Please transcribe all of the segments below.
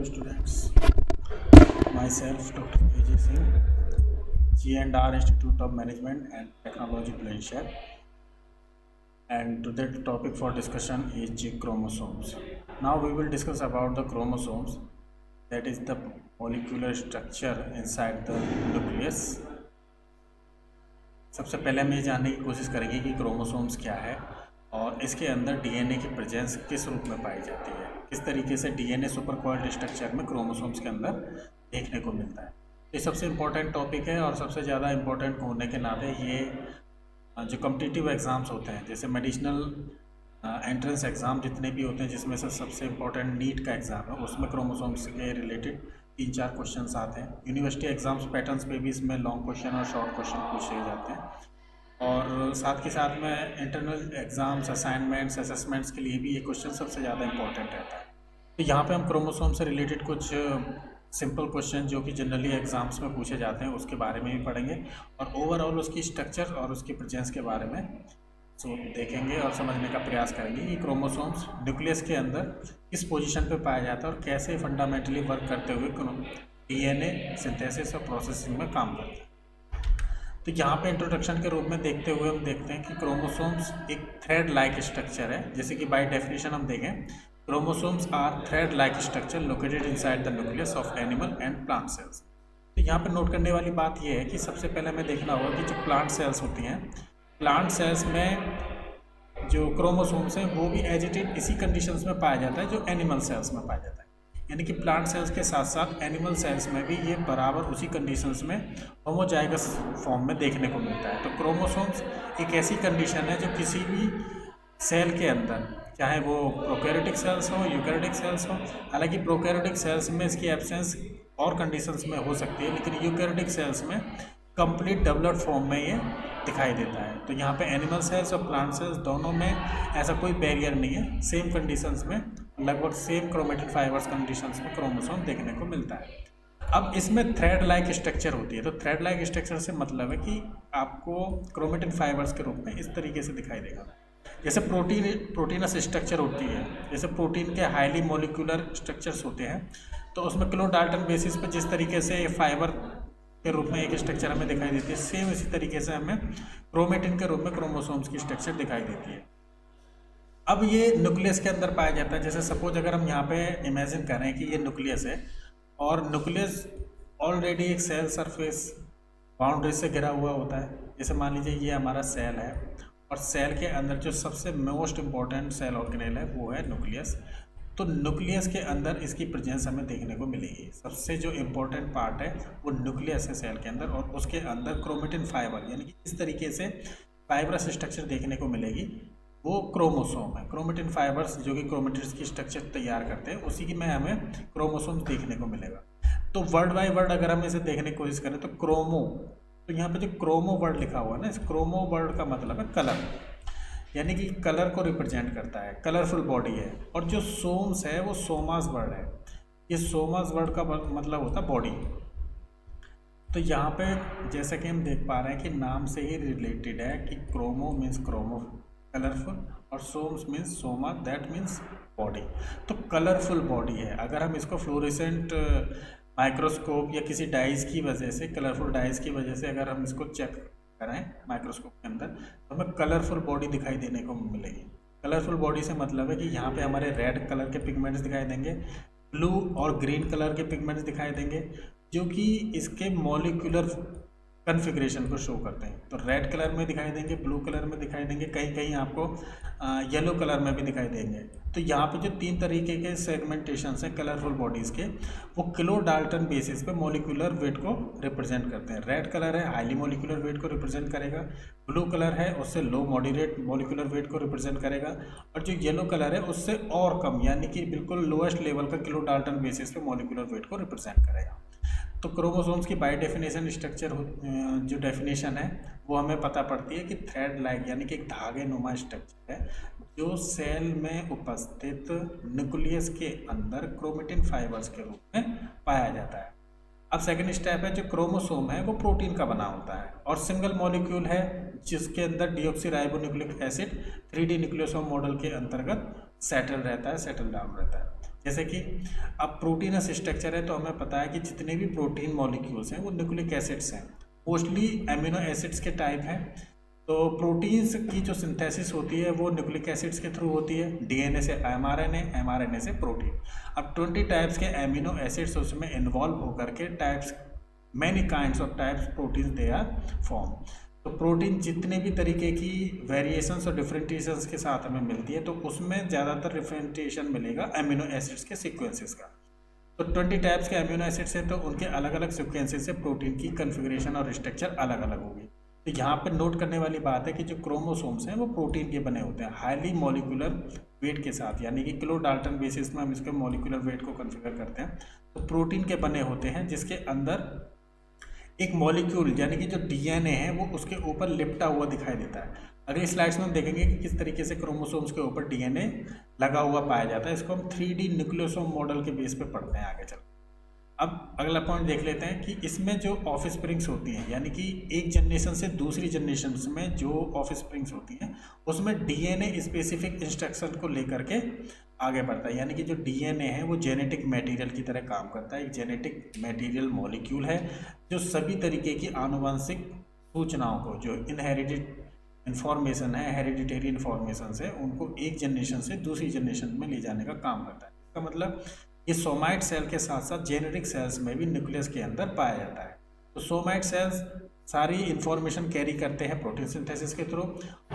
Hello students, myself Dr. A.J. Singh, G&R Institute of Management and Technology, Malaysia, and today's topic for discussion is G chromosomes. Now we will discuss about the chromosomes, that is the molecular structure inside the nucleus. सबसे पहले हम ये जानने की कोशिश करेंगे कि chromosomes क्या है और इसके अंदर डीएनए की प्रेजेंस किस रूप में पाई जाती है, किस तरीके से डीएनए सुपर कोइल्ड स्ट्रक्चर में क्रोमोसोम्स के अंदर देखने को मिलता है। ये सबसे इम्पोर्टेंट टॉपिक है और सबसे ज़्यादा इम्पोर्टेंट होने के नाते ये जो कॉम्पिटिटिव एग्ज़ाम्स होते हैं, जैसे मेडिसिनल एंट्रेंस एग्ज़ाम जितने भी होते हैं, जिसमें से सबसे इम्पोर्टेंट नीट का एग्ज़ाम है, उसमें क्रोमोसोम्स के रिलेटेड 3-4 क्वेश्चन आते हैं। यूनिवर्सिटी एग्ज़ाम्स पैटर्न्स पे भी इसमें लॉन्ग क्वेश्चन और शॉर्ट क्वेश्चन पूछे जाते हैं। और साथ के साथ में इंटरनल एग्ज़ाम्स, असाइनमेंट्स, असेसमेंट्स के लिए भी ये क्वेश्चन सबसे ज़्यादा इंपॉर्टेंट रहता है। तो यहाँ पे हम क्रोमोसोम से रिलेटेड कुछ सिंपल क्वेश्चन जो कि जनरली एग्ज़ाम्स में पूछे जाते हैं उसके बारे में भी पढ़ेंगे और ओवरऑल उसकी स्ट्रक्चर और उसकी प्रेजेंस के बारे में देखेंगे और समझने का प्रयास करेंगे कि क्रोमोसोम्स न्यूक्लियस के अंदर किस पोजीशन पे पाया जाता है और कैसे फंडामेंटली वर्क करते हुए डीएनए सिंथेसिस और प्रोसेसिंग में काम करते हैं। तो यहाँ पे इंट्रोडक्शन के रूप में देखते हुए हम देखते हैं कि क्रोमोसोम्स एक थ्रेड लाइक स्ट्रक्चर है। जैसे कि बाय डेफिनेशन हम देखें, chromosomes are thread like structure located inside the nucleus of animal and plant cells. तो यहाँ पे नोट करने वाली बात यह है कि सबसे पहले हमें देखना होगा कि जो प्लांट सेल्स होती हैं, प्लांट सेल्स में जो क्रोमोसोम्स हैं वो भी एज इट इज इसी कंडीशंस में पाया जाता है जो एनिमल सेल्स में पाया जाता है। यानी कि प्लांट सेल्स के साथ साथ एनिमल सेल्स में भी ये बराबर उसी कंडीशंस में होमोजाइगस फॉर्म में देखने को मिलता है। तो क्रोमोसोम्स एक ऐसी कंडीशन है जो किसी भी सेल के अंदर, चाहे वो प्रोकैरियोटिक सेल्स हो, यूकैरियोटिक सेल्स हो, हालांकि प्रोकैरियोटिक सेल्स में इसकी एब्सेंस और कंडीशंस में हो सकती है, लेकिन यूकैरियोटिक सेल्स में कंप्लीट डेवलप्ड फॉर्म में ये दिखाई देता है। तो यहाँ पे एनिमल सेल्स और प्लांट सेल्स दोनों में ऐसा कोई बैरियर नहीं है, सेम कंडीशंस में, लगभग सेम क्रोमेटिन फाइबर्स कंडीशंस में क्रोमोसोम देखने को मिलता है। अब इसमें थ्रेड लाइक स्ट्रक्चर होती है। तो थ्रेड लाइक स्ट्रक्चर से मतलब है कि आपको क्रोमेटिन फाइबर्स के रूप में इस तरीके से दिखाई देगा। जैसे प्रोटीनस स्ट्रक्चर होती है, जैसे प्रोटीन के हाईली मोलिकुलर स्ट्रक्चर्स होते हैं, तो उसमें किलो डाल्टन बेसिस पर जिस तरीके से फाइबर के रूप में एक स्ट्रक्चर हमें दिखाई देती है, सेम इसी तरीके से हमें क्रोमेटिन के रूप में क्रोमोसोम्स की स्ट्रक्चर दिखाई देती है। अब ये न्यूक्लियस के अंदर पाया जाता है। जैसे सपोज अगर हम यहाँ पे इमेजिन करें कि ये न्यूक्लियस है और न्यूक्लियस ऑलरेडी एक सेल सरफेस बाउंड्री से घिरा हुआ होता है। जैसे मान लीजिए ये हमारा सेल है और सेल के अंदर जो सबसे मोस्ट इम्पॉर्टेंट सेल ऑर्गेनेल है वो है न्यूक्लियस। तो न्यूक्लियस के अंदर इसकी प्रेजेंस हमें देखने को मिलेगी। सबसे जो इम्पोर्टेंट पार्ट है वो न्यूक्लियस है सेल के अंदर, और उसके अंदर क्रोमेटिन फाइबर यानी कि इस तरीके से फाइबरस स्ट्रक्चर देखने को मिलेगी, वो क्रोमोसोम है। क्रोमेटिन फाइबर्स जो कि क्रोमेटिड्स की स्ट्रक्चर तैयार करते हैं, उसी की में हमें क्रोमोसोम्स देखने को मिलेगा। तो वर्ड बाय वर्ड अगर हम इसे देखने की कोशिश करें तो क्रोमो, तो यहाँ पे जो क्रोमो वर्ड लिखा हुआ है ना, इस क्रोमो वर्ड का मतलब है कलर, यानी कि कलर को रिप्रेजेंट करता है, कलरफुल बॉडी है। और जो सोम्स है वो सोमास वर्ड है। ये सोमास वर्ड का मतलब होता है बॉडी। तो यहाँ पे जैसा कि हम देख पा रहे हैं कि नाम से ही रिलेटेड है कि क्रोमो मीन्स क्रोमो कलरफुल और somes means soma, that means body. तो कलरफुल बॉडी है। अगर हम इसको फ्लोरेसेंट माइक्रोस्कोप या किसी डाइज की वजह से, कलरफुल डाइज की वजह से अगर हम इसको चेक करें माइक्रोस्कोप के अंदर, तो हमें कलरफुल बॉडी दिखाई देने को मिलेगी। कलरफुल बॉडी से मतलब है कि यहाँ पे हमारे रेड कलर के पिगमेंट्स दिखाई देंगे, ब्लू और ग्रीन कलर के पिगमेंट्स दिखाई देंगे, जो कि इसके मॉलिक्यूलर कन्फिग्रेशन को शो करते हैं। तो रेड कलर में दिखाई देंगे, ब्लू कलर में दिखाई देंगे, कहीं कहीं आपको येलो कलर में भी दिखाई देंगे। तो यहाँ पे जो 3 तरीके के सेगमेंटेशन हैं कलरफुल बॉडीज़ के, वो किलो डाल्टन बेसिस पे मॉलिक्यूलर वेट को रिप्रेजेंट करते हैं। रेड कलर है हाईली मॉलिक्यूलर वेट को रिप्रेजेंट करेगा, ब्लू कलर है उससे लो मॉडरेट मॉलिक्यूलर वेट को रिप्रेजेंट करेगा, और जो येलो कलर है उससे और कम यानी कि बिल्कुल लोएस्ट लेवल का किलो डाल्टन बेसिस पे मॉलिक्यूलर वेट को रिप्रेजेंट करेगा। तो क्रोमोसोम्स की बाय डेफिनेशन स्ट्रक्चर जो डेफिनेशन है वो हमें पता पड़ती है कि थ्रेड लाइक यानी कि एक धागे नुमा स्ट्रक्चर है जो सेल में उपस्थित न्यूक्लियस के अंदर क्रोमेटिन फाइबर्स के रूप में पाया जाता है। अब सेकंड स्टेप है, जो क्रोमोसोम है वो प्रोटीन का बना होता है और सिंगल मॉलिक्यूल है जिसके अंदर deoxyribonucleic acid 3D nucleosome model के अंतर्गत सेटल रहता है, सेटल डाउन रहता है। जैसे कि अब प्रोटीनस स्ट्रक्चर है तो हमें पता है कि जितने भी प्रोटीन मॉलिक्यूल्स हैं वो न्यूक्लिक एसिड्स हैं, मोस्टली एमिनो एसिड्स के टाइप हैं। तो प्रोटीन्स की जो सिंथेसिस होती है वो न्यूक्लिक एसिड्स के थ्रू होती है, डीएनए से एमआरएनए, एमआरएनए से प्रोटीन। अब 20 टाइप्स के एमिनो एसिड्स उसमें इन्वॉल्व होकर के types many kinds of types protein they are form. तो प्रोटीन जितने भी तरीके की वेरिएशंस और डिफरेंटिएशंस के साथ हमें मिलती है तो उसमें ज़्यादातर डिफरेंटिएशन मिलेगा एमिनो एसिड्स के सीक्वेंसेस का। तो 20 टाइप्स के अमीनो एसिड्स हैं तो उनके अलग अलग सीक्वेंसेस से प्रोटीन की कन्फिग्रेशन और स्ट्रक्चर अलग अलग होगी। तो यहाँ पर नोट करने वाली बात है कि जो क्रोमोसोम्स हैं वो प्रोटीन के बने होते हैं हाईली मॉलिक्यूलर वेट के साथ, यानी कि किलो डाल्टन बेसिस में हम इसके मॉलिक्यूलर वेट को कन्फिगर करते हैं। तो प्रोटीन के बने होते हैं जिसके अंदर एक मॉलिक्यूल यानी कि जो डीएनए है वो उसके ऊपर लिपटा हुआ दिखाई देता है। अगली स्लाइड्स में हम देखेंगे कि किस तरीके से क्रोमोसोम्स के ऊपर डीएनए लगा हुआ पाया जाता है। इसको हम 3D न्यूक्लियोसोम मॉडल के बेस पे पढ़ते हैं आगे चल। अब अगला पॉइंट देख लेते हैं कि इसमें जो ऑफ स्प्रिंग्स होती हैं, यानी कि एक जनरेशन से दूसरी जनरेशन में जो ऑफ स्प्रिंग्स होती हैं उसमें डीएनए स्पेसिफिक इंस्ट्रक्शन को लेकर के आगे बढ़ता है। यानी कि जो डीएनए है वो जेनेटिक मटेरियल की तरह काम करता है, एक जेनेटिक मटेरियल मॉलिक्यूल है जो सभी तरीके की आनुवंशिक सूचनाओं को, जो इनहेरिटेड इन्फॉर्मेशन है, हेरिडिटरी इन्फॉर्मेशन है, उनको एक जनरेशन से दूसरी जनरेशन में ले जाने का काम करता है। इसका मतलब ये सोमाइट सेल के साथ साथ जेनेटिक सेल्स में भी न्यूक्लियस के अंदर पाया जाता है। तो सोमाइट सेल्स सारी इन्फॉर्मेशन कैरी करते हैं प्रोटीन सिंथेसिस के थ्रू,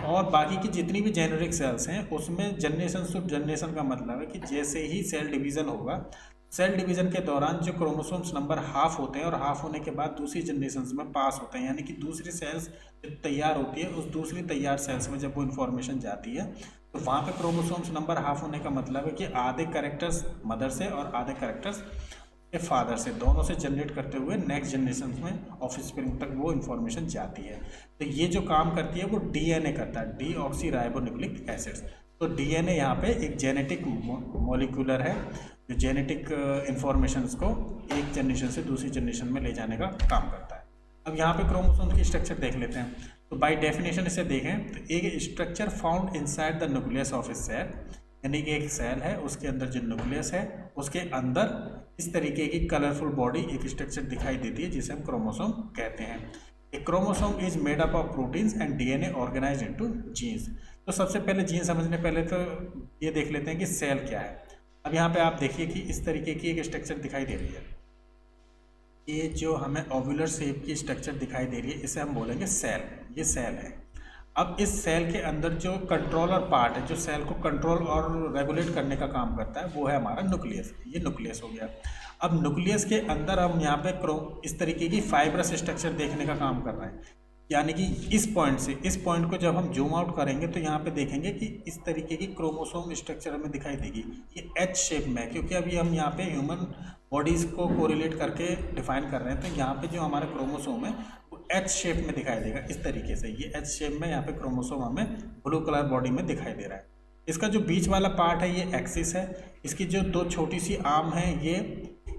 और बाकी की जितनी भी जेनेटिक सेल्स हैं उसमें जनरेशन टू जनरेशन का मतलब है कि जैसे ही सेल डिवीज़न होगा, सेल डिवीज़न के दौरान जो क्रोमोसोम्स नंबर हाफ होते हैं और हाफ होने के बाद दूसरी जनरेशन में पास होते हैं, यानी कि दूसरी सेल्स जब तैयार होती है उस दूसरी तैयार सेल्स में जब वो इन्फॉर्मेशन जाती है तो वहाँ पे क्रोमोसोम्स नंबर हाफ होने का मतलब है कि आधे कैरेक्टर्स मदर से और आधे कैरेक्टर्स के फादर से, दोनों से जनरेट करते हुए नेक्स्ट जनरेशन में ऑफ स्प्रिंग तक वो इन्फॉर्मेशन जाती है। तो ये जो काम करती है वो डीएनए करता है, डीऑक्सी राइबोन्यूक्लिक एसिड्स। तो डीएनए यहाँ पे एक जेनेटिक मॉलिक्यूलर है जो जेनेटिक इन्फॉर्मेशंस को एक जनरेशन से दूसरी जनरेशन में ले जाने का काम करता है। अब यहाँ पे क्रोमोसोम्स की स्ट्रक्चर देख लेते हैं। तो बाय डेफिनेशन इसे देखें तो एक structure found inside the nucleus of a cell, यानी कि एक सेल है उसके अंदर जो न्यूक्लियस है उसके अंदर इस तरीके की कलरफुल बॉडी एक स्ट्रक्चर दिखाई देती है जिसे हम क्रोमोसोम कहते हैं। A chromosome is made up of proteins and DNA organised into genes. तो सबसे पहले जीन समझने पहले तो ये देख लेते हैं कि सेल क्या है। अब यहाँ पे आप देखिए कि इस तरीके की एक स्ट्रक्चर दिखाई दे रही है, ये जो हमें ओव्यूलर शेप की स्ट्रक्चर दिखाई दे रही है इसे हम बोलेंगे सेल, ये सेल है। अब इस सेल के अंदर जो कंट्रोलर पार्ट है, जो सेल को कंट्रोल और रेगुलेट करने का काम करता है, वो है हमारा न्यूक्लियस। ये न्यूक्लियस हो गया। अब न्यूक्लियस के अंदर हम यहाँ पे इस तरीके की फाइब्रस स्ट्रक्चर देखने का काम कर रहे हैं, यानी कि इस पॉइंट से इस पॉइंट को जब हम जूम आउट करेंगे तो यहाँ पे देखेंगे कि इस तरीके की क्रोमोसोम स्ट्रक्चर हमें दिखाई देगी। ये एच शेप में है क्योंकि अभी हम यहाँ पे ह्यूमन बॉडीज़ को कोरिलेट करके डिफाइन कर रहे हैं। तो यहाँ पे जो हमारा क्रोमोसोम है वो एच शेप में दिखाई देगा इस तरीके से। ये एच शेप में यहाँ पे क्रोमोसोम हमें ब्लू कलर बॉडी में दिखाई दे रहा है। इसका जो बीच वाला पार्ट है ये एक्सिस है। इसकी जो दो छोटी सी आर्म है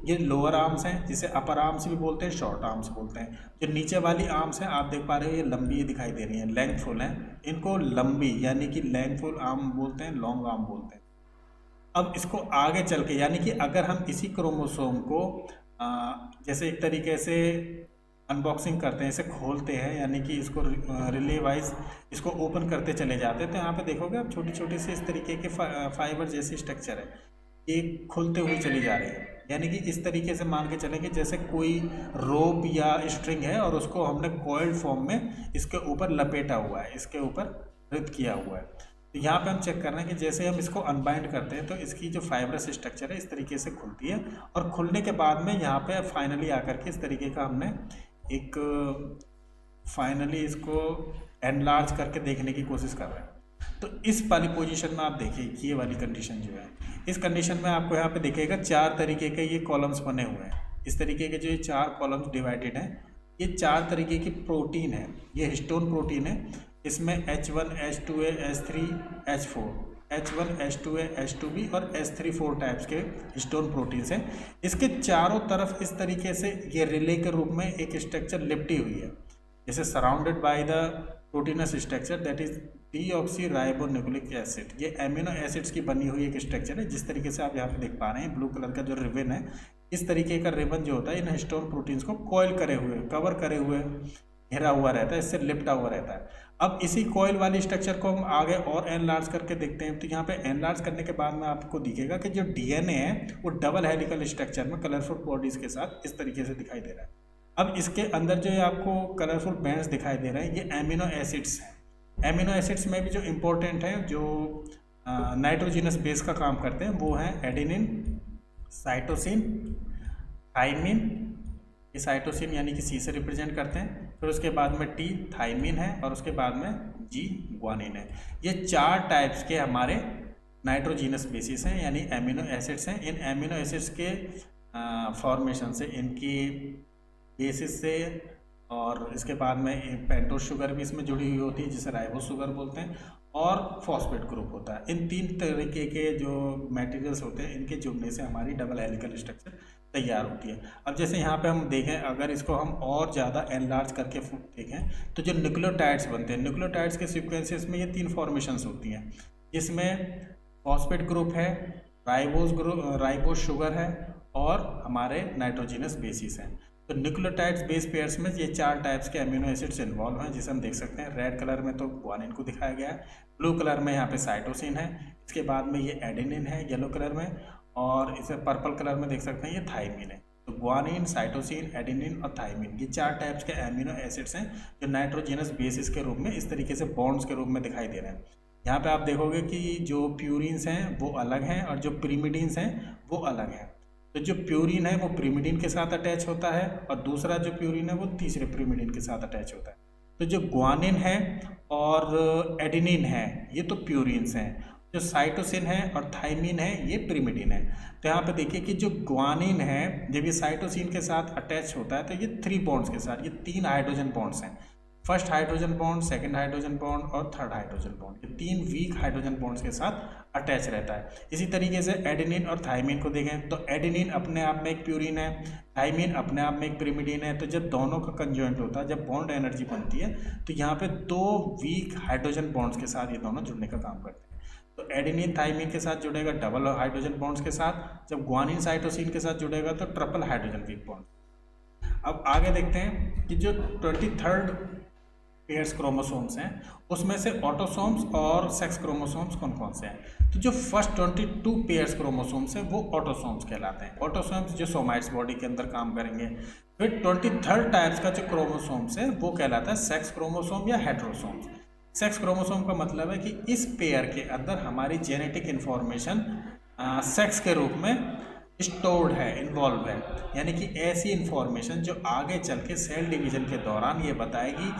ये लोअर आर्म्स हैं, जिसे अपर आर्म्स भी बोलते हैं, शॉर्ट आर्म्स बोलते हैं। जो नीचे वाली आर्म्स हैं आप देख पा रहे हो ये लंबी दिखाई दे रही हैं, लेंथफुल हैं, इनको लंबी यानी कि लेंथफुल आर्म बोलते हैं, लॉन्ग आर्म बोलते हैं। अब इसको आगे चल के यानी कि अगर हम इसी क्रोमोसोम को जैसे एक तरीके से अनबॉक्सिंग करते हैं, इसे खोलते हैं, यानी कि इसको रिले वाइज इसको ओपन करते चले जाते हैं, तो यहाँ पे देखोगे आप छोटी छोटी सी इस तरीके के फाइबर जैसी स्ट्रक्चर है, ये खुलते हुए चली जा रही है। यानी कि इस तरीके से मान के चलेंगे जैसे कोई रोप या स्ट्रिंग है और उसको हमने कॉइल्ड फॉर्म में इसके ऊपर लपेटा हुआ है, इसके ऊपर रित किया हुआ है। तो यहाँ पे हम चेक कर रहे हैं कि जैसे हम इसको अनबाइंड करते हैं तो इसकी जो फाइब्रस स्ट्रक्चर है इस तरीके से खुलती है, और खुलने के बाद में यहाँ पे फाइनली आकर के इस तरीके का हमने एक फाइनली इसको एनलार्ज करके देखने की कोशिश कर रहे हैं। तो इस वाली पोजीशन में आप देखिए कि ये वाली कंडीशन जो है, इस कंडीशन में आपको यहाँ पे दिखेगा 4 तरीके के ये कॉलम्स बने हुए हैं। इस तरीके के जो ये 4 कॉलम्स डिवाइडेड हैं, ये 4 तरीके की प्रोटीन है, ये हिस्टोन प्रोटीन है। इसमें H1, H2A, H3, H4, H1, H2A, H2B और H3 4 टाइप्स के हिस्टोन प्रोटीन्स हैं। इसके चारों तरफ इस तरीके से ये रिले के रूप में एक स्ट्रक्चर लिपटी हुई है, जैसे surrounded by the proteins structure that is deoxy ribonucleic acid, ये एमिनो एसिड्स की बनी हुई एक स्ट्रक्चर है। जिस तरीके से आप यहाँ पे देख पा रहे हैं ब्लू कलर का जो रिबन है, इस तरीके का रिबन जो होता है इन हिस्टोन प्रोटीन्स को कॉइल करे हुए, कवर करे हुए, घिरा हुआ रहता है, इससे लिपटा हुआ रहता है। अब इसी कॉइल वाली स्ट्रक्चर को हम आगे और एनलार्ज करके देखते हैं। तो यहाँ पे एनलार्ज करने के बाद में आपको दिखेगा कि जो डीएनए है वो डबल हेलिकल स्ट्रक्चर में कलरफुल बॉडीज के साथ इस तरीके से दिखाई दे रहा है। अब इसके अंदर जो आपको कलरफुल बैंड्स दिखाई दे रहे हैं ये एमिनो एसिड्स हैं। एमिनो एसिड्स में भी जो इम्पोर्टेंट है, जो नाइट्रोजिनस बेस का काम करते हैं, वो हैं एडेनिन, साइटोसिन, थाइमिन, ये साइटोसिन यानी कि सी से रिप्रेजेंट करते हैं। फिर उसके बाद में टी थाइमिन है और उसके बाद में जी ग्वानिन है। ये 4 टाइप्स के हमारे नाइट्रोजीनस बेसिस हैं यानी एमिनो एसिड्स हैं। इन एमिनो एसिड्स के फॉर्मेशन से, इनकी बेसिस से, और इसके बाद में पेंटोस शुगर भी इसमें जुड़ी हुई होती है जिसे राइबोस शुगर बोलते हैं, और फॉस्फेट ग्रुप होता है। इन 3 तरीके के जो मटेरियल्स होते हैं इनके जुड़ने से हमारी डबल हेलिकल स्ट्रक्चर तैयार होती है। अब जैसे यहाँ पे हम देखें, अगर इसको हम और ज़्यादा एनलार्ज करके देखें तो जो न्यूक्लियोटाइड्स बनते हैं, न्यूक्लियोटाइड्स के सीक्वेंसेस में ये 3 फॉर्मेशंस होती हैं, जिसमें फॉस्फेट ग्रुप है, राइबोस शुगर है और हमारे नाइट्रोजिनस बेसिस हैं। तो न्यूक्लियोटाइड्स बेस पेयर्स में ये 4 टाइप्स के अमीनो एसिड्स इन्वॉल्व हैं, जिसे हम देख सकते हैं। रेड कलर में तो ग्वानिन को दिखाया गया है, ब्लू कलर में यहाँ पे साइटोसिन है, इसके बाद में ये एडेनिन है येलो कलर में, और इसे पर्पल कलर में देख सकते हैं ये थाइमिन है। तो ग्वानिन, साइटोसिन, एडेनिन और थाइमिन, ये 4 टाइप्स के एमिनो एसिड्स हैं जो नाइट्रोजिनस बेसिस के रूप में इस तरीके से बॉन्ड्स के रूप में दिखाई दे रहे हैं। यहाँ पे आप देखोगे कि जो प्यूरिन्स हैं वो अलग हैं और जो प्रीमिडीन्स हैं वो अलग हैं। तो जो प्यूरिन है वो प्रीमिडीन के साथ अटैच होता है और दूसरा जो प्यूरिन है वो तीसरे प्रीमिडीन के साथ अटैच होता है। तो जो ग्वानिन है और एडेनिन है ये तो प्यूरिन्स हैं, जो साइटोसिन है और थाइमिन है ये प्रीमिडीन है। तो यहाँ पे देखिए कि जो ग्वानिन है जब ये साइटोसिन के साथ अटैच होता है तो ये 3 बॉन्ड्स के साथ, ये 3 हाइड्रोजन बॉन्ड्स हैं। First hydrogen bond, second hydrogen bond और थर्ड हाइड्रोजन बॉन्ड, ये 3 वीक हाइड्रोजन बॉन्ड्स के साथ अटैच रहता है। इसी तरीके से एडेनिन और थाइमिन को देखें तो एडेनिन अपने आप में एक प्यूरिन है, थाइमिन अपने आप में एक प्रीमिडीन है। तो जब दोनों का कंजॉइंट होता है, जब बॉन्ड एनर्जी बनती है, तो यहाँ पे 2 वीक हाइड्रोजन बॉन्ड्स के साथ ये दोनों जुड़ने का काम करते हैं। तो एडेनिन थाइमिन के साथ जुड़ेगा डबल हाइड्रोजन बॉन्ड्स के साथ, जब ग्वानिन साइटोसिन के साथ जुड़ेगा तो ट्रिपल हाइड्रोजन वीक बॉन्ड। अब आगे देखते हैं कि जो 23rd पेयर्स क्रोमोसोम्स हैं उसमें से ऑटोसोम्स और सेक्स क्रोमोसोम्स कौन कौन से हैं। तो जो फर्स्ट 22 पेयर्स क्रोमोसोम्स हैं वो ऑटोसोम्स कहलाते हैं। ऑटोसोम्स जो सोमाइट्स बॉडी के अंदर काम करेंगे। फिर 23rd टाइप्स का जो क्रोमोसोम्स है वो कहलाता है सेक्स क्रोमोसोम या हेट्रोसोम्स। सेक्स क्रोमोसोम का मतलब है कि इस पेयर के अंदर हमारी जेनेटिक इन्फॉर्मेशन सेक्स के रूप में स्टोर्ड है, इन्वॉल्व है, यानी कि ऐसी इन्फॉर्मेशन जो आगे चल के सेल डिवीजन के दौरान ये बताएगी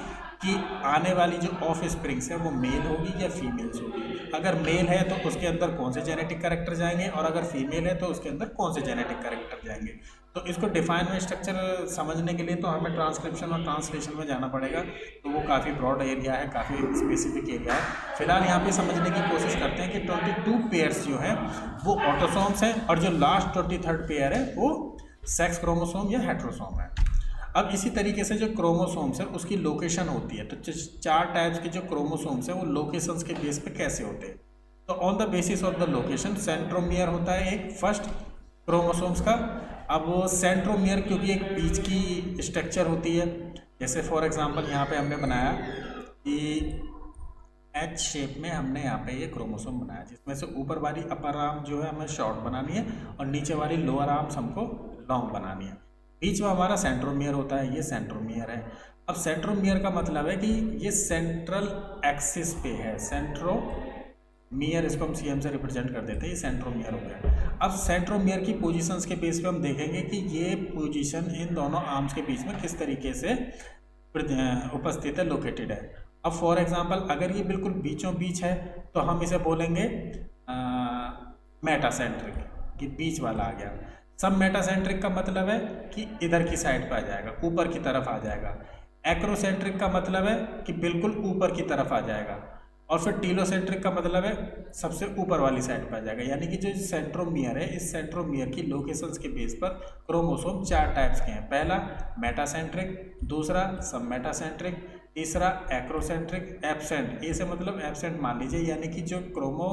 कि आने वाली जो ऑफ स्प्रिंग्स है वो मेल होगी या फीमेल्स होगी। अगर मेल है तो उसके अंदर कौन से जेनेटिक कैरेक्टर जाएंगे और अगर फीमेल है तो उसके अंदर कौन से जेनेटिक कैरेक्टर जाएंगे। तो इसको डिफाइन में स्ट्रक्चर समझने के लिए तो हमें ट्रांसक्रिप्शन और ट्रांसलेशन में जाना पड़ेगा, तो वो काफ़ी ब्रॉड एरिया है, काफ़ी स्पेसिफिक एरिया है। फिलहाल यहाँ पे समझने की कोशिश करते हैं कि 22 पेयर्स जो हैं वो ऑटोसोम्स हैं और जो लास्ट 23rd पेयर है वो सेक्स क्रोमोसोम या हेट्रोसोम है। अब इसी तरीके से जो क्रोमोसोम्स है उसकी लोकेशन होती है। तो 4 टाइप्स के जो क्रोमोसोम्स हैं वो लोकेशंस के बेस पे कैसे होते हैं। तो on the basis of the location centromere होता है एक फर्स्ट क्रोमोसोम्स का। अब सेंट्रोमियर क्योंकि एक बीच की स्ट्रक्चर होती है, जैसे फॉर एग्जांपल यहाँ पे हमने बनाया कि एच शेप में हमने यहाँ पे ये क्रोमोसोम बनाया, जिसमें से ऊपर वाली अपर आर्म जो है हमें शॉर्ट बनानी है और नीचे वाली लोअर आर्म्स हमको लॉन्ग बनानी है। बीच में हमारा सेंट्रोमियर होता है, ये सेंट्रोमियर है। अब सेंट्रोमियर का मतलब है कि ये सेंट्रल एक्सिस पे है, सेंट्रोमियर इसको हम सीएम से रिप्रेजेंट कर देते हैं, ये सेंट्रोमियर हो गया। अब सेंट्रोमियर की पोजीशंस के बेस पे हम देखेंगे कि ये पोजीशन इन दोनों आर्म्स के बीच में किस तरीके से उपस्थित है, लोकेटेड है। अब फॉर एग्जांपल अगर ये बिल्कुल बीचों बीच है तो हम इसे बोलेंगे मेटासेंट्रिक, कि बीच वाला आ गया। सब मेटासेंट्रिक का मतलब है कि इधर की साइड पर आ जाएगा, ऊपर की तरफ आ जाएगा। एक्रोसेंट्रिक का मतलब है कि बिल्कुल ऊपर की तरफ आ जाएगा। और फिर टीलोसेंट्रिक का मतलब है सबसे ऊपर वाली साइड पर आ जाएगा। यानी कि जो सेंट्रोमियर है, इस सेंट्रोमियर की लोकेशंस के बेस पर क्रोमोसोम 4 टाइप्स के हैं। पहला मेटासेंट्रिक, दूसरा सब मेटासेंट्रिक, तीसरा एक्रोसेंट्रिक एब्सेंट, ए से मतलब एब्सेंट मान लीजिए, यानी कि जो क्रोमो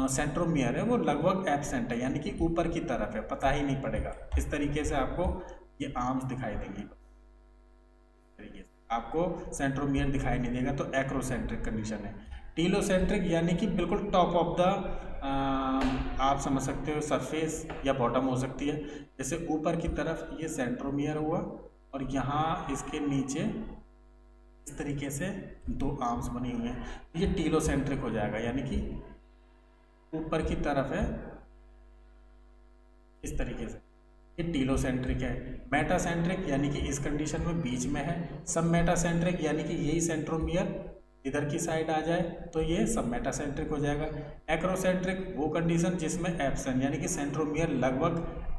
सेंट्रोमियर है वो लगभग एब्सेंट है, यानी कि ऊपर की तरफ है, पता ही नहीं पड़ेगा। इस तरीके से आपको ये आर्म्स दिखाई देंगी, तरीके से आपको सेंट्रोमियर दिखाई नहीं देगा, तो एक्रोसेंट्रिक कंडीशन है। टीलोसेंट्रिक यानी कि बिल्कुल टॉप ऑफ द आप समझ सकते हो सरफेस या बॉटम हो सकती है, जैसे ऊपर की तरफ ये सेंट्रोमियर हुआ और यहाँ इसके नीचे इस तरीके से दो आर्म्स बनी हुई हैं, ये टीलोसेंट्रिक हो जाएगा, यानी कि ऊपर की तरफ है इस तरीके से, ये टीलोसेंट्रिक है। मेटासेंट्रिक यानी कि इस कंडीशन में बीच में है। सब मेटासेंट्रिक यानी कि यही सेंट्रोमियर इधर की साइड आ जाए तो ये सब मेटासेंट्रिक हो जाएगा। एक्रोसेंट्रिक वो कंडीशन जिसमें एब्सेंट यानी कि सेंट्रोमियर लगभग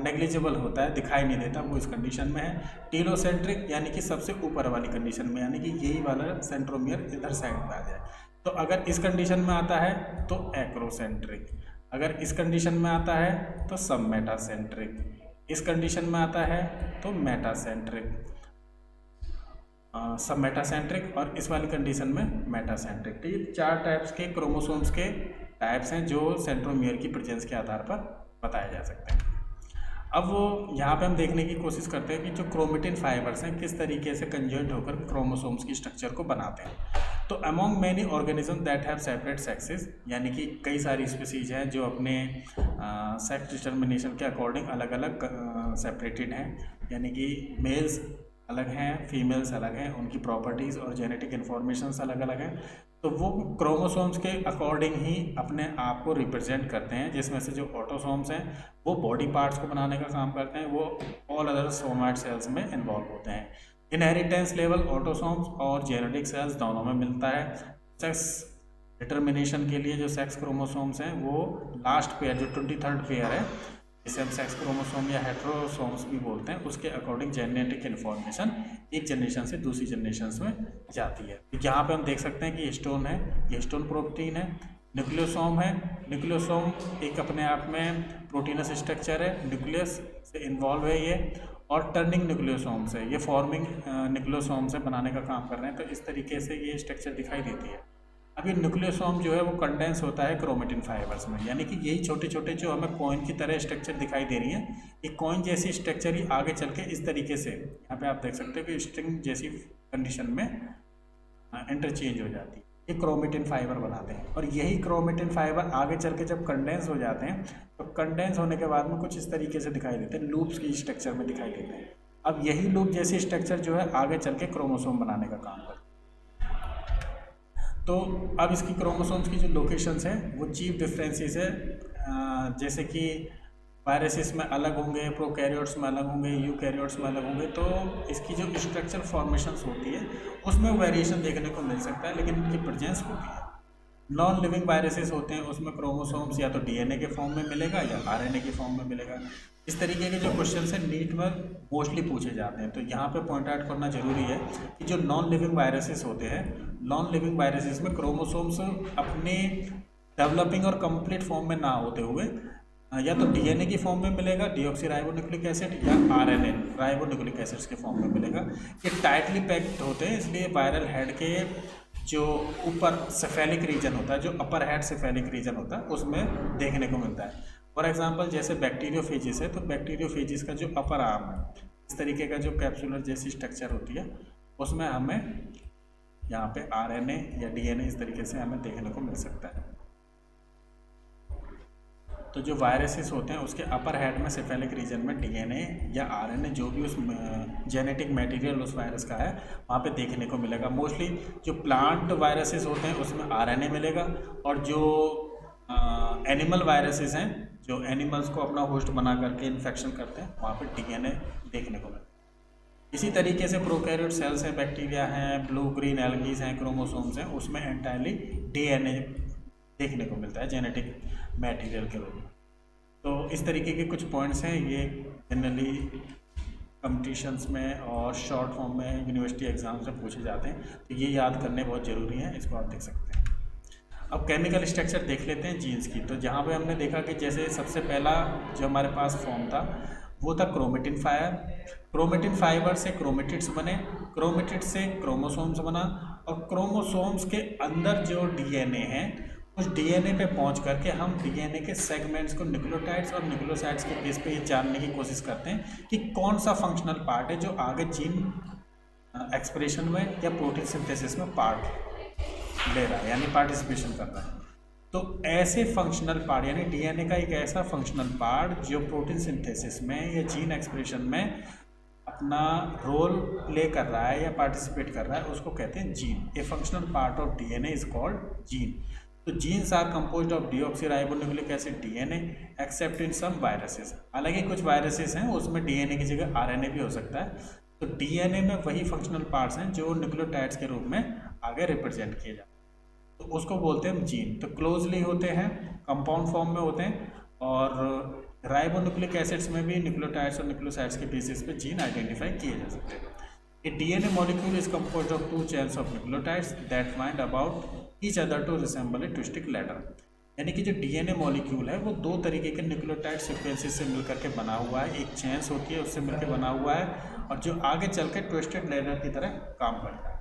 नेग्लिजिबल होता है, दिखाई नहीं देता, वो इस कंडीशन में है। टीलोसेंट्रिक यानी कि सबसे ऊपर वाली कंडीशन में, यानी कि यही वाला सेंट्रोमियर इधर साइड में आ जाए, तो अगर इस कंडीशन में आता है तो एक्रोसेंट्रिक, अगर इस कंडीशन में आता है तो सब मेटासेंट्रिक, इस कंडीशन में आता है तो मेटासेंट्रिक, सब मेटासेंट्रिक, और इस वाली कंडीशन में मेटासेंट्रिक। तो ये 4 टाइप्स के क्रोमोसोम्स के टाइप्स हैं जो सेंट्रोमियर की प्रेजेंस के आधार पर बताए जा सकते हैं। अब वो यहाँ पे हम देखने की कोशिश करते हैं कि जो क्रोमेटिन फाइबर्स हैं किस तरीके से कंजॉइंट होकर क्रोमोसोम्स की स्ट्रक्चर को बनाते हैं। तो among many organism that have separate sexes, यानी कि कई सारी स्पीसीज हैं जो अपने सेक्स डिटर्मिनेशन के अकॉर्डिंग अलग अलग सेपरेटेड हैं, यानी कि मेल्स अलग हैं, फीमेल्स अलग हैं, उनकी प्रॉपर्टीज़ और जेनेटिक इन्फॉर्मेशंस अलग अलग हैं। तो वो क्रोमोसोम्स के अकॉर्डिंग ही अपने आप को रिप्रेजेंट करते हैं, जिसमें से जो ऑटोसोम्स हैं वो बॉडी पार्ट्स को बनाने का काम करते हैं, वो ऑल अदर सोमैट सेल्स में इन्वॉल्व होते हैं। इनहेरिटेंस लेवल ऑटोसोम्स और जेनेटिक सेल्स दोनों में मिलता है। सेक्स डिटर्मिनेशन के लिए जो सेक्स क्रोमोसोम्स हैं वो लास्ट पेयर, जो 23rd पेयर है, जिसे हम सेक्स क्रोमोसोम या हेट्रोसोम्स भी बोलते हैं, उसके अकॉर्डिंग जेनेटिक इन्फॉर्मेशन एक जनरेशन से दूसरी जनरेशन में जाती है। तो यहाँ पे हम देख सकते हैं कि हिस्टोन है, ये हिस्टोन प्रोटीन है। न्यूक्लियोसोम है, न्यूक्लियोसोम एक अपने आप में प्रोटीनस स्ट्रक्चर है, न्यूक्लियस से इन्वॉल्व है ये, और टर्निंग न्यूक्लियोसोम्स है, ये फॉर्मिंग न्यूक्लियोसोम से बनाने का काम कर रहे हैं। तो इस तरीके से ये स्ट्रक्चर दिखाई देती है। अभी न्यूक्लियोसोम जो है वो कंडेंस होता है क्रोमेटिन फाइबर्स में, यानी कि यही छोटे छोटे जो हमें कॉइन की तरह स्ट्रक्चर दिखाई दे रही है, ये कॉइन जैसी स्ट्रक्चर ही आगे चल के इस तरीके से यहाँ पे आप देख सकते हो कि स्ट्रिंग जैसी कंडीशन में इंटरचेंज हो जाती है, ये क्रोमेटिन फाइबर बनाते हैं। और यही क्रोमेटिन फाइबर आगे चल के जब कंडेंस हो जाते हैं तो कंडेंस होने के बाद में कुछ इस तरीके से दिखाई देते हैं, लूप्स की स्ट्रक्चर में दिखाई देते हैं। अब यही लूप जैसी स्ट्रक्चर जो है आगे चल के क्रोमोसोम बनाने का काम करते हैं। तो अब इसकी क्रोमोसोम्स की जो लोकेशंस हैं वो चीफ डिफरेंसेस है, जैसे कि वायरसेस में अलग होंगे, प्रोकैरियोट्स में अलग होंगे, यूकैरियोट्स में अलग होंगे, तो इसकी जो स्ट्रक्चर फॉर्मेशंस होती है उसमें वेरिएशन देखने को मिल सकता है, लेकिन इनकी प्रेजेंस होती है। नॉन लिविंग वायरसेस होते हैं, उसमें क्रोमोसोम्स या तो डीएनए के फॉर्म में मिलेगा या आरएनए के फॉर्म में मिलेगा। इस तरीके के जो क्वेश्चन हैं नीट में मोस्टली पूछे जाते हैं, तो यहाँ पे पॉइंट आउट करना जरूरी है कि जो नॉन लिविंग वायरसेस होते हैं, नॉन लिविंग वायरसेस में क्रोमोसोम्स अपने डेवलपिंग और कंप्लीट फॉर्म में ना होते हुए या तो डीएनए की फॉर्म में मिलेगा, डीऑक्सीराइबोन्यूक्लिक एसिड, या आरएनए राइबोन्यूक्लिक एसिड्स के फॉर्म में मिलेगा। ये टाइटली पैक्ड होते हैं, इसलिए वायरल हेड के जो ऊपर सेफेलिक रीजन होता है, जो अपर हेड सेफेलिक रीजन होता है, उसमें देखने को मिलता है। फॉर एग्जांपल जैसे बैक्टीरियोफेजिस है, तो बैक्टीरियोफेजिस का जो अपर आर्म है, इस तरीके का जो कैप्सुलर जैसी स्ट्रक्चर होती है, उसमें हमें यहाँ पे आरएनए या डीएनए इस तरीके से हमें देखने को मिल सकता है। तो जो वायरसेस होते हैं उसके अपर हेड में सेफेलिक रीजन में डीएनए या आरएनए जो भी उस जेनेटिक मटेरियल उस वायरस का है वहाँ पे देखने को मिलेगा। मोस्टली जो प्लांट वायरसेस होते हैं उसमें आरएनए मिलेगा, और जो एनिमल वायरसेस हैं, जो एनिमल्स को अपना होस्ट बना करके इन्फेक्शन करते हैं, वहाँ पे डीएनए देखने को मिलता है। इसी तरीके से प्रोकैरियोट सेल्स हैं, बैक्टीरिया हैं, ब्लू ग्रीन एल्गीज हैं, क्रोमोसोम्स हैं, उसमें एंटायरली डीएनए देखने को मिलता है जेनेटिक मटेरियल के रूप में। तो इस तरीके के कुछ पॉइंट्स हैं, ये जनरली कॉम्पिटिशन्स में और शॉर्ट फॉर्म में यूनिवर्सिटी एग्जाम्स में पूछे जाते हैं, तो ये याद करने बहुत ज़रूरी है, इसको आप देख सकते हैं। अब केमिकल स्ट्रक्चर देख लेते हैं जीन्स की। तो जहाँ पे हमने देखा कि जैसे सबसे पहला जो हमारे पास फॉर्म था वो था क्रोमेटिन फाइबर। क्रोमेटिन फाइबर से क्रोमेटिड्स बने, क्रोमेटिड से क्रोमोसोम्स बना, और क्रोमोसोम्स के अंदर जो डीएनए है उस डीएनए पे पहुंच करके हम डीएनए के सेगमेंट्स को न्यूक्लियोटाइड्स और न्यूक्लियोसाइड्स के बेस पे ये जानने की कोशिश करते हैं कि कौन सा फंक्शनल पार्ट है जो आगे जीन एक्सप्रेशन में या प्रोटीन सिंथेसिस में पार्ट ले रहा है, यानी पार्टिसिपेशन कर रहा है। तो ऐसे फंक्शनल पार्ट यानी डीएनए का एक ऐसा फंक्शनल पार्ट जो प्रोटीन सिंथेसिस में या जीन एक्सप्रेशन में अपना रोल प्ले कर रहा है या पार्टिसिपेट कर रहा है, उसको कहते हैं gene. A functional part of DNA is called gene. तो genes are composed of deoxyribonucleic acid DNA except in some viruses. हालांकि कुछ वायरसेस हैं उसमें डीएनए की जगह आरएनए भी हो सकता है। तो डीएनए में वही फंक्शनल पार्ट्स हैं जो न्यूक्लियोटाइड्स के रूप में आगे रिप्रेजेंट किए जाते हैं, तो उसको बोलते हैं जीन। तो क्लोजली होते हैं, कंपाउंड फॉर्म में होते हैं, और राइबोन्यूक्लिक एसिड्स में भी न्यूक्लियोटाइड्स और न्यूक्लियोसाइड्स के बेसिस पे जीन आइडेंटिफाई किए जा सकते हैं। A DNA molecule is composed of 2 chains of nucleotides that find about each other to resemble a twisted ladder. यानी कि जो डीएनए मॉलिक्यूल है वो 2 तरीके के न्यूक्लियोटाइड सीक्वेंसेस से मिलकर के बना हुआ है। एक चेन्स होती है उससे मिलकर बना हुआ है, और जो आगे चल के ट्विस्टेड लैडर की तरह काम करता है।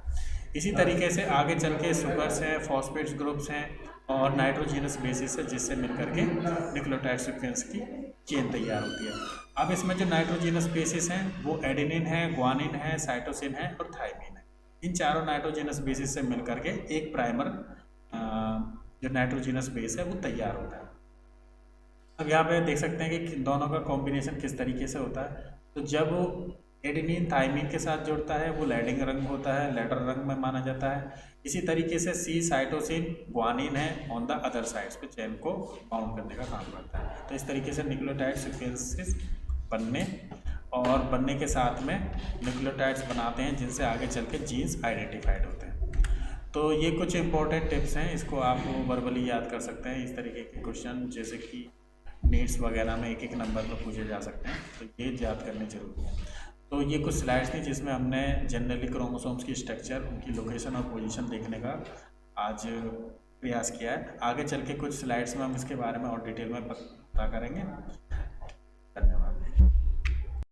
इसी तरीके से आगे चल के सुगर्स हैं, फॉस्फेट्स ग्रुप्स हैं, और नाइट्रोजीनस बेसिस है जिससे मिलकर के न्यूक्लियोटाइड सीक्वेंस की चेन तैयार होती है। अब इसमें जो नाइट्रोजीनस बेसिस हैं वो एडेनिन है, ग्वानिन है, साइटोसिन है और थाइमिन है। इन चारों नाइट्रोजीनस बेसिस से मिलकर के एक प्राइमर जो नाइट्रोजीनस बेस है वो तैयार होता है। अब यहाँ पे देख सकते हैं कि दोनों का कॉम्बिनेशन किस तरीके से होता है। तो जब एडेनिन थाइमिन के साथ जुड़ता है वो लैडिंग रंग होता है, लैडर रंग में माना जाता है। इसी तरीके से सी साइटोसिन ग्वानिन है ऑन द अदर साइड्स पे चेन को बाउंड करने का काम करता है। तो इस तरीके से न्यूक्लियोटाइड सीक्वेंसेस बनने के साथ में न्यूक्लियोटाइड्स बनाते हैं जिनसे आगे चल के जीन्स आइडेंटिफाइड होते हैं। तो ये कुछ इंपॉर्टेंट टिप्स हैं, इसको आप वर्बली याद कर सकते हैं। इस तरीके के क्वेश्चन जैसे कि नीट्स वगैरह में एक नंबर पर पूछे जा सकते हैं, तो ये याद करने जरूरी है। तो ये कुछ स्लाइड्स थी जिसमें हमने जनरली क्रोमोसोम्स की स्ट्रक्चर, उनकी लोकेशन और पोजीशन देखने का आज प्रयास किया है। आगे चल के कुछ स्लाइड्स में हम इसके बारे में और डिटेल में पता करेंगे। धन्यवाद।